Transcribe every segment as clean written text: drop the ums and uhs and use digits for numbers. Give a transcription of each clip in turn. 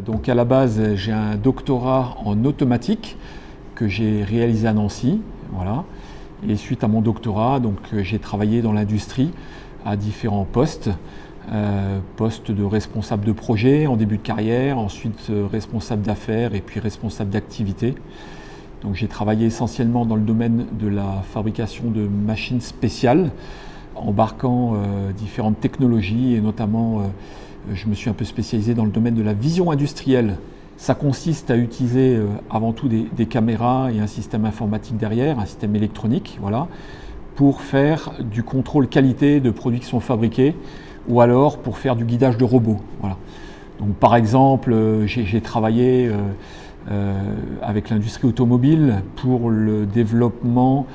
Donc à la base, j'ai un doctorat en automatique que j'ai réalisé à Nancy. Voilà. Et suite à mon doctorat, j'ai travaillé dans l'industrie à différents postes. Poste de responsable de projet en début de carrière, ensuite responsable d'affaires et puis responsable d'activité. Donc j'ai travaillé essentiellement dans le domaine de la fabrication de machines spéciales, embarquant différentes technologies et notamment je me suis un peu spécialisé dans le domaine de la vision industrielle. Ça consiste à utiliser avant tout des caméras et un système informatique derrière, un système électronique, voilà, pour faire du contrôle qualité de produits qui sont fabriqués ou alors pour faire du guidage de robots. Voilà. Donc, par exemple, j'ai travaillé avec l'industrie automobile pour le développement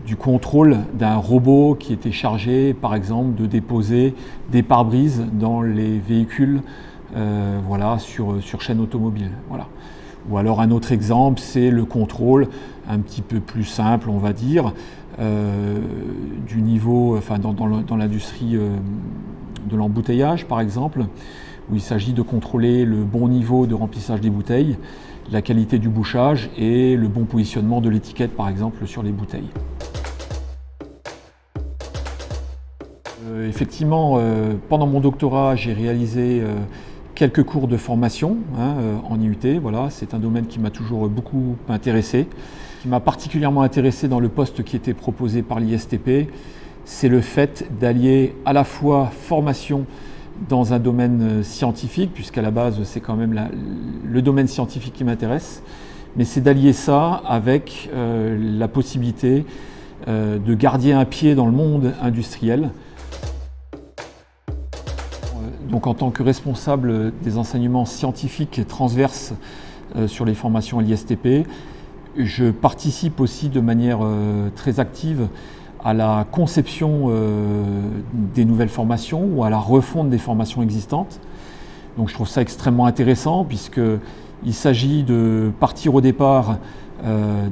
du contrôle d'un robot qui était chargé, par exemple, de déposer des pare-brises dans les véhicules voilà, sur chaîne automobile. Voilà. Ou alors un autre exemple, c'est le contrôle un petit peu plus simple, on va dire, du niveau, enfin dans l'industrie de l'embouteillage par exemple, où il s'agit de contrôler le bon niveau de remplissage des bouteilles, la qualité du bouchage et le bon positionnement de l'étiquette par exemple sur les bouteilles. Effectivement, pendant mon doctorat, j'ai réalisé quelques cours de formation en IUT. Voilà, c'est un domaine qui m'a toujours beaucoup intéressé. Ce qui m'a particulièrement intéressé dans le poste qui était proposé par l'ISTP, c'est le fait d'allier à la fois formation dans un domaine scientifique, puisqu'à la base c'est quand même le domaine scientifique qui m'intéresse, mais c'est d'allier ça avec la possibilité de garder un pied dans le monde industriel. Donc en tant que responsable des enseignements scientifiques transverses sur les formations à l'ISTP, je participe aussi de manière très active à la conception des nouvelles formations ou à la refonte des formations existantes. Donc je trouve ça extrêmement intéressant puisqu'il s'agit de partir au départ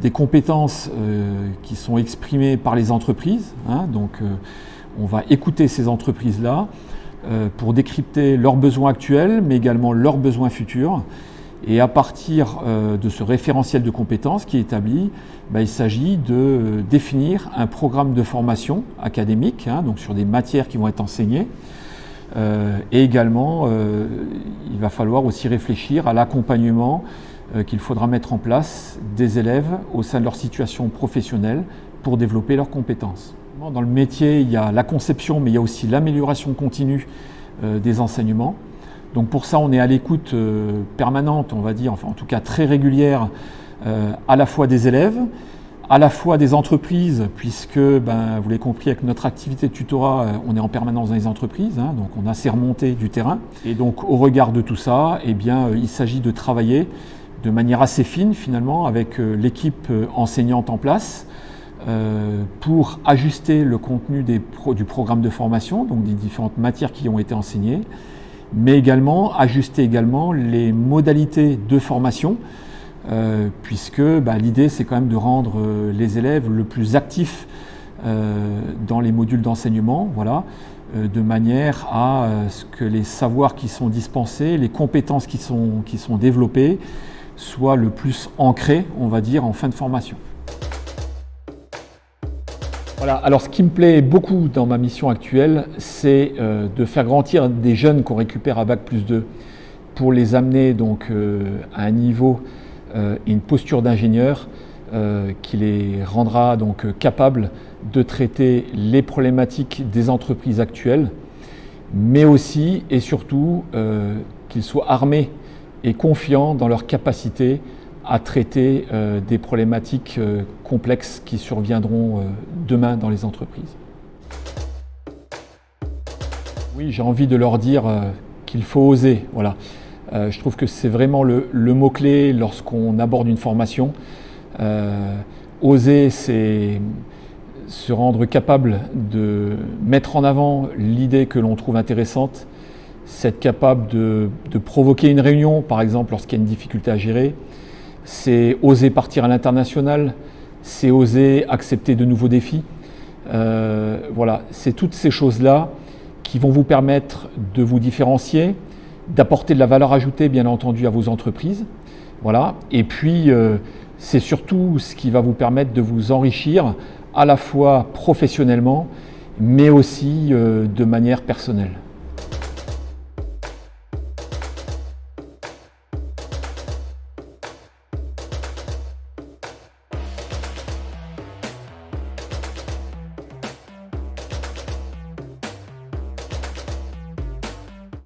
des compétences qui sont exprimées par les entreprises. Donc on va écouter ces entreprises-là pour décrypter leurs besoins actuels, mais également leurs besoins futurs. Et à partir de ce référentiel de compétences qui est établi, il s'agit de définir un programme de formation académique, donc sur des matières qui vont être enseignées. Et également, il va falloir aussi réfléchir à l'accompagnement qu'il faudra mettre en place des élèves au sein de leur situation professionnelle pour développer leurs compétences. Dans le métier, il y a la conception, mais il y a aussi l'amélioration continue des enseignements. Donc pour ça, on est à l'écoute permanente, on va dire, enfin en tout cas très régulière, à la fois des élèves, à la fois des entreprises, puisque, vous l'avez compris, avec notre activité de tutorat, on est en permanence dans les entreprises, donc on a ces remontées du terrain. Et donc au regard de tout ça, il s'agit de travailler de manière assez fine finalement avec l'équipe enseignante en place, pour ajuster le contenu du programme de formation, donc des différentes matières qui ont été enseignées, mais également ajuster également les modalités de formation, puisque l'idée c'est quand même de rendre les élèves le plus actifs dans les modules d'enseignement, voilà, de manière à ce que les savoirs qui sont dispensés, les compétences qui sont développées, soient le plus ancrées, on va dire, en fin de formation. Voilà. Alors ce qui me plaît beaucoup dans ma mission actuelle, c'est de faire grandir des jeunes qu'on récupère à Bac+2 pour les amener donc à un niveau et une posture d'ingénieur qui les rendra donc capables de traiter les problématiques des entreprises actuelles, mais aussi et surtout qu'ils soient armés et confiants dans leur capacité à traiter des problématiques complexes qui surviendront demain dans les entreprises. Oui, j'ai envie de leur dire qu'il faut oser. Voilà. Je trouve que c'est vraiment le mot-clé lorsqu'on aborde une formation. Oser, c'est se rendre capable de mettre en avant l'idée que l'on trouve intéressante, c'est être capable de provoquer une réunion, par exemple, lorsqu'il y a une difficulté à gérer. C'est oser partir à l'international, c'est oser accepter de nouveaux défis. Voilà, c'est toutes ces choses-là qui vont vous permettre de vous différencier, d'apporter de la valeur ajoutée, bien entendu, à vos entreprises. Voilà. Et puis, c'est surtout ce qui va vous permettre de vous enrichir à la fois professionnellement, mais aussi de manière personnelle.